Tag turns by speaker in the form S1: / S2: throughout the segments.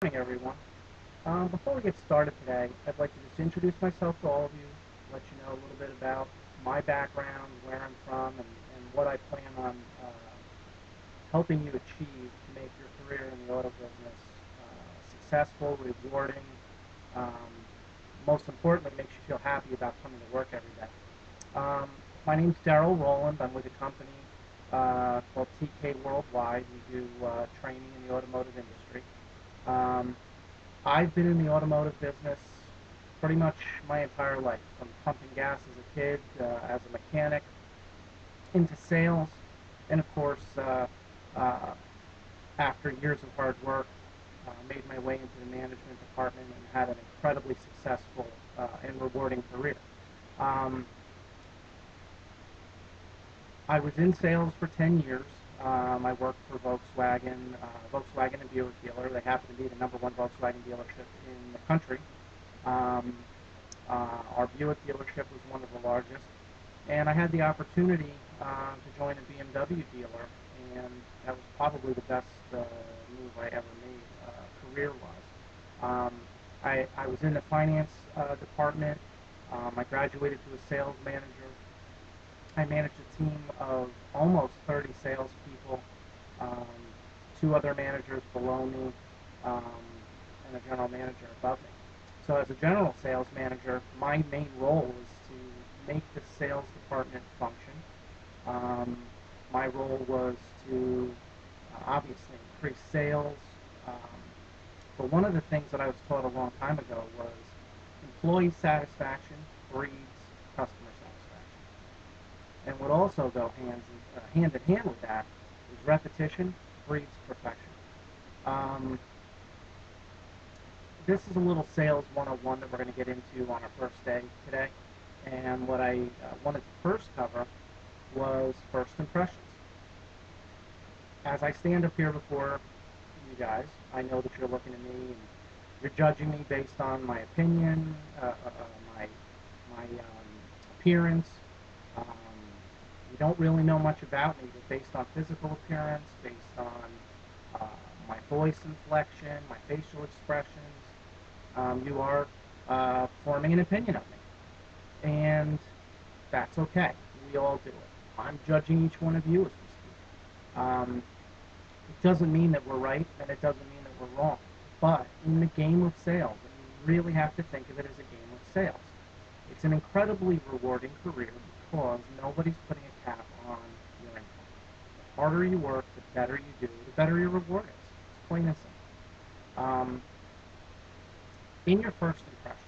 S1: Morning, everyone. Before we get started today, I'd like to just introduce myself to all of you, let you know a little bit about my background, where I'm from, and what I plan on helping you achieve to make your career in the auto business successful, rewarding, um, most importantly, makes you feel happy about coming to work every day. Um, my name's Daryl Rowland. I'm with a company called TK Worldwide. We do training in the automotive industry. Um, I've been in the automotive business pretty much my entire life, from pumping gas as a kid, as a mechanic, into sales, and of course, uh, after years of hard work, made my way into the management department and had an incredibly successful and rewarding career. Um, I was in sales for 10 years. I worked for Volkswagen, Volkswagen and Buick dealer. They happen to be the number one Volkswagen dealership in the country. Um, our Buick dealership was one of the largest, and I had the opportunity to join a BMW dealer, and that was probably the best move I ever made career-wise. Um, I was in the finance department. I graduated to a sales manager. I managed a team of almost 30 salespeople, um, two other managers below me, and a general manager above me. So as a general sales manager, my main role was to make the sales department function. Um, my role was to obviously increase sales. Um, but one of the things that I was taught a long time ago was employee satisfaction breeds customer satisfaction. And what also go hand in hand with that is repetition breeds perfection. Um, this is a little sales 101 that we're going to get into on our first day today. And what I wanted to first cover was first impressions. As I stand up here before you guys, I know that you're looking at me and you're judging me based on my opinion, my appearance. Um, you don't really know much about me, but based on physical appearance, based on uh, my voice inflection, my facial expressions, you are forming an opinion of me. And that's okay. We all do it. I'm judging each one of you as we speak. It doesn't mean that we're right, and it doesn't mean that we're wrong. But in the game of sales, and you really have to think of it as a game of sales, it's an incredibly rewarding career because nobody's putting a cap on your income. The harder you work, the better you do, the better your reward is. It's plain and simple. In your first impression,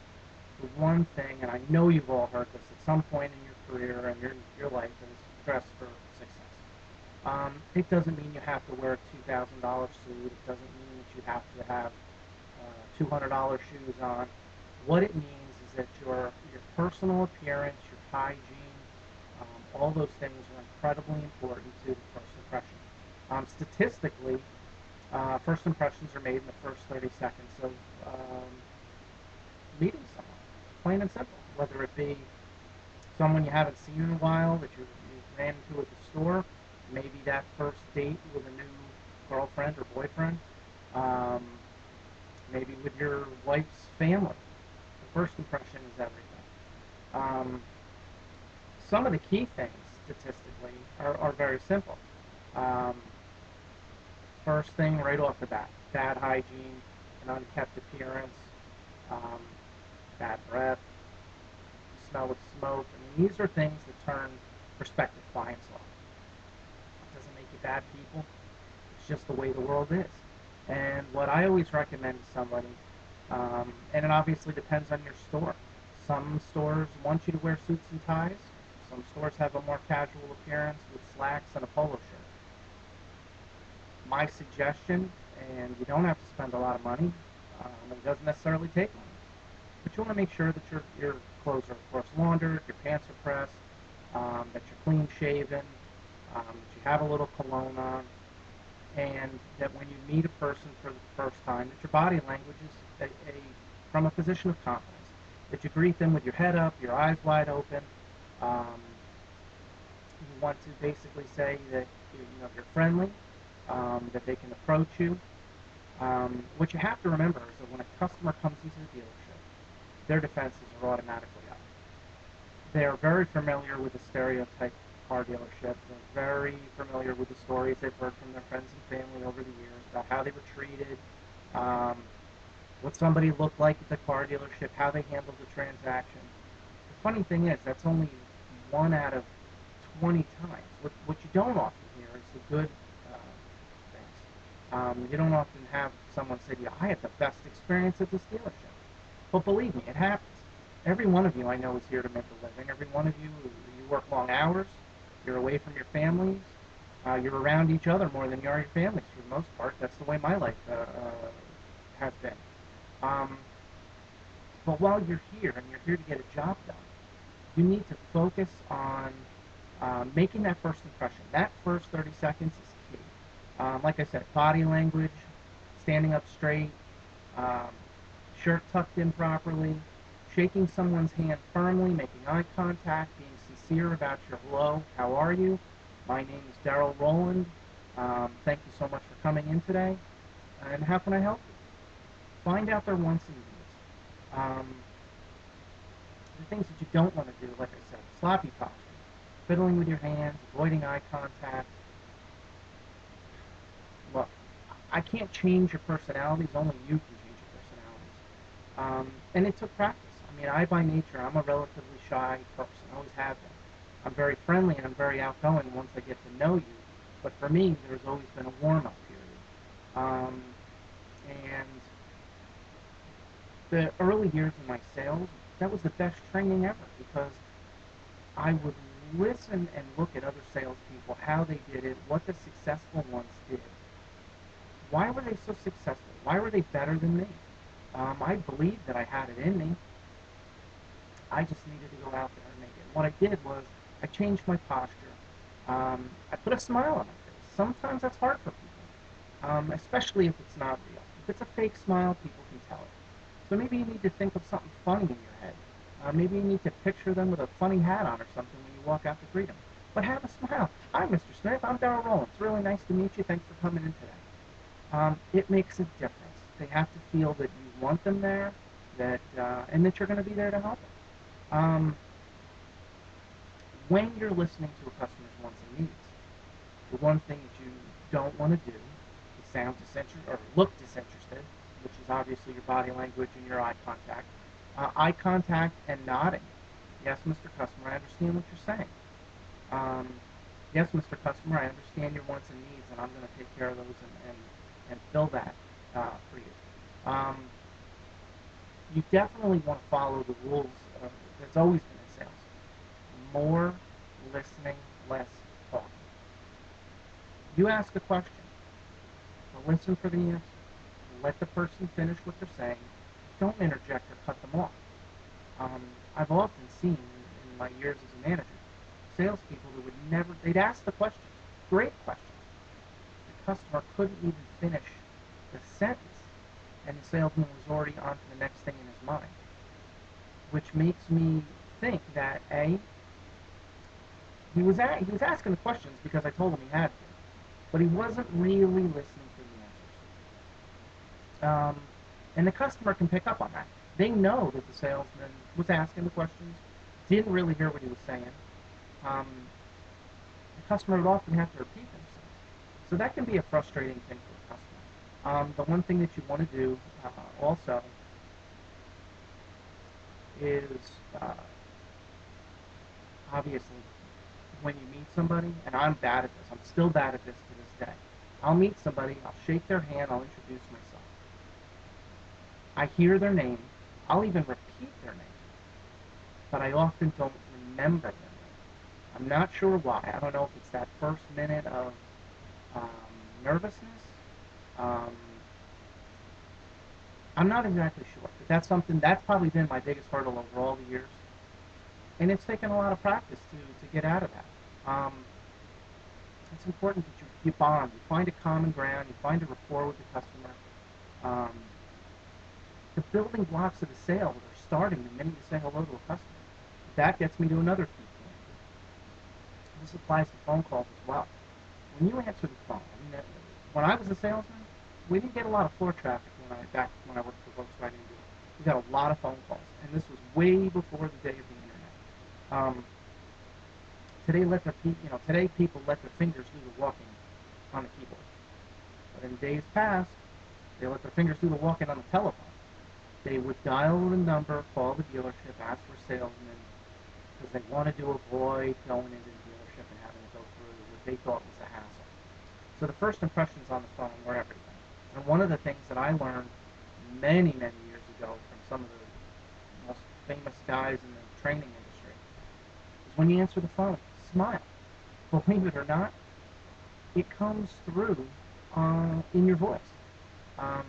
S1: the one thing, and I know you've all heard this at some point in your career and your life, is dress for success. It doesn't mean you have to wear a $2,000 suit. It doesn't mean that you have to have $200 shoes on. What it means is that your personal appearance, your hygiene, all those things are incredibly important to the first impression. Statistically, first impressions are made in the first 30 seconds of meeting someone, plain and simple. Whether it be someone you haven't seen in a while that you ran into at the store, maybe that first date with a new girlfriend or boyfriend, um, maybe with your wife's family. The first impression is everything. Um, some of the key things statistically are very simple. Um, First thing right off the bat, bad hygiene, an unkept appearance, um, bad breath, smell of smoke. I mean, these are things that turn prospective clients off. It doesn't make you bad people. It's just the way the world is. And what I always recommend to somebody, and it obviously depends on your store. Some stores want you to wear suits and ties. Some stores have a more casual appearance with slacks and a polo shirt. My suggestion, and you don't have to spend a lot of money, and it doesn't necessarily take money, but you want to make sure that your clothes are, of course, laundered, your pants are pressed, that you're clean shaven, that you have a little cologne on, and that when you meet a person for the first time, that your body language is from a position of confidence, that you greet them with your head up, your eyes wide open. Um, you want to basically say that you're friendly, that they can approach you, What you have to remember is that when a customer comes into the dealership, their defenses are automatically up. They're very familiar with the stereotype car dealership. They're very familiar with the stories they've heard from their friends and family over the years about how they were treated, um, what somebody looked like at the car dealership, how they handled the transaction. The funny thing is, that's only 1 out of 20 times. What you don't often hear is the good things. You don't often have someone say to you, I had the best experience at this dealership. But believe me, it happens. Every one of you I know is here to make a living. Every one of you, you work long hours. You're away from your families. You're around each other more than you are your families for the most part. That's the way my life has been. But while you're here and you're here to get a job done, you need to focus on making that first impression. That first 30 seconds is key. Like I said, body language, standing up straight, um, shirt tucked in properly, shaking someone's hand firmly, making eye contact, being sincere about your hello, how are you? My name is Daryl Rowland. Thank you so much for coming in today. And how can I help you? Find out their wants and needs. The things that you don't want to do, like I said, sloppy posture, fiddling with your hands, avoiding eye contact. Look, I can't change your personalities, only you can change your personalities. And it took practice. I mean, by nature, I'm a relatively shy person, always have been. I'm very friendly and I'm very outgoing once I get to know you. But for me, there's always been a warm-up period. And the early years of my sales, that was the best training ever because I would listen and look at other salespeople, how they did it, what the successful ones did. Why were they so successful? Why were they better than me? I believed that I had it in me. I just needed to go out there and make it. What I did was I changed my posture. I put a smile on my face. Sometimes that's hard for people, especially if it's not real. If it's a fake smile, people can tell it. So maybe you need to think of something funny in your head. Maybe you need to picture them with a funny hat on or something when you walk out to greet them. But have a smile. Hi, Mr. Smith. I'm Daryl Rowland. It's really nice to meet you. Thanks for coming in today. It makes a difference. They have to feel that you want them there, and that you're going to be there to help them. When you're listening to a customer's wants and needs, the one thing that you don't want to do is sound disinterested or look disinterested, which is obviously your body language and your eye contact. Eye contact and nodding. Yes, Mr. Customer, I understand what you're saying. Yes, Mr. Customer, I understand your wants and needs, and I'm going to take care of those and fill that for you. You definitely want to follow the rules that's always been in sales. More listening, less talking. You ask a question, listen for the answer. Let the person finish what they're saying. Don't interject or cut them off. I've often seen in my years as a manager, salespeople that would never, they'd ask the questions, great questions. The customer couldn't even finish the sentence, and the salesman was already on to the next thing in his mind, which makes me think that he was asking the questions because I told him he had to, but he wasn't really listening for the answers. And the customer can pick up on that. They know that the salesman was asking the questions, didn't really hear what he was saying. The customer would often have to repeat themselves. So that can be a frustrating thing for the customer. The one thing that you want to do also is obviously when you meet somebody, and I'm bad at this, I'm still bad at this to this day. I'll meet somebody, I'll shake their hand, I'll introduce myself. I hear their name, I'll even repeat their name, but I often don't remember their name. I'm not sure why. I don't know if it's that first minute of nervousness. I'm not exactly sure, but that's probably been my biggest hurdle over all the years. And it's taken a lot of practice to get out of that. It's important that you bond, you find a common ground, you find a rapport with the customer. The building blocks of the sale are starting the minute you say hello to a customer. That gets me to another key point. This applies to phone calls as well. When you answer the phone, when I was a salesman, we didn't get a lot of floor traffic when I worked for Volkswagen dealer. We got a lot of phone calls, and this was way before the day of the internet. Today people let their fingers do the walking on the keyboard. But in days past, they let their fingers do the walking on the telephone. They would dial the number, call the dealership, ask for a salesman, because they wanted to avoid going into the dealership and having to go through what they thought was a hassle. So the first impressions on the phone were everything. And one of the things that I learned many, many years ago from some of the most famous guys in the training industry is when you answer the phone, smile. Believe it or not, it comes through in your voice. Um,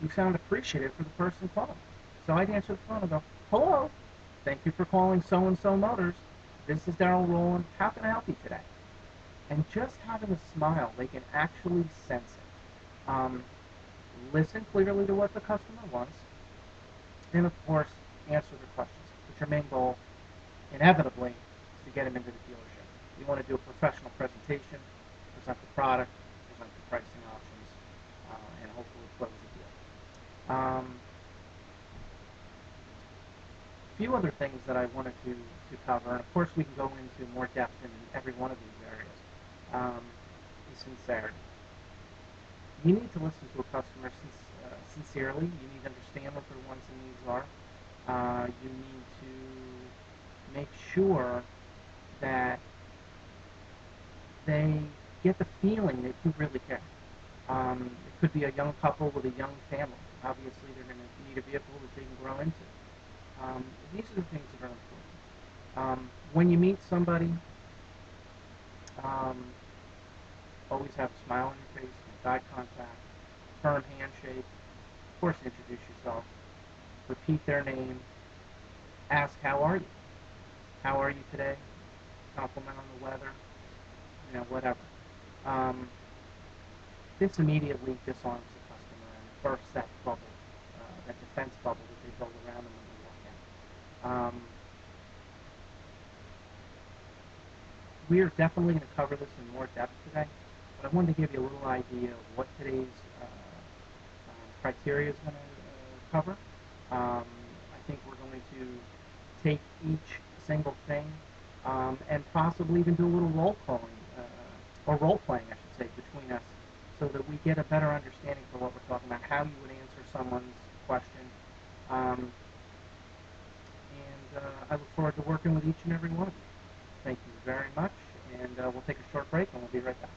S1: you sound appreciative for the person calling. So I'd answer the phone and go, hello, thank you for calling so-and-so Motors. This is Daryl Rowland. How can I help you today? And just having a smile, they can actually sense it. Listen clearly to what the customer wants, and of course, answer their questions. But your main goal, inevitably, is to get them into the dealership. You want to do a professional presentation, present the product, present the pricing options, and hopefully close the deal. A few other things that I wanted to cover, and of course we can go into more depth in every one of these areas, is sincerity. You need to listen to a customer sincerely. You need to understand what their wants and needs are. You need to make sure that they get the feeling that you really care. It could be a young couple with a young family. Obviously, they're going to need a vehicle that they can grow into. These are the things that are important. When you meet somebody, always have a smile on your face, make eye contact, firm handshake. Of course, introduce yourself. Repeat their name. Ask, how are you? How are you today? Compliment on the weather. Whatever. This immediately disarms the customer and bursts that bubble, that defense bubble that they build around them when they walk in. We are definitely going to cover this in more depth today, but I wanted to give you a little idea of what today's criteria is going to cover. I think we're going to take each single thing and possibly even do a little role playing, I should say, between us, so that we get a better understanding for what we're talking about, how you would answer someone's question. I look forward to working with each and every one of you. Thank you very much, and we'll take a short break, and we'll be right back.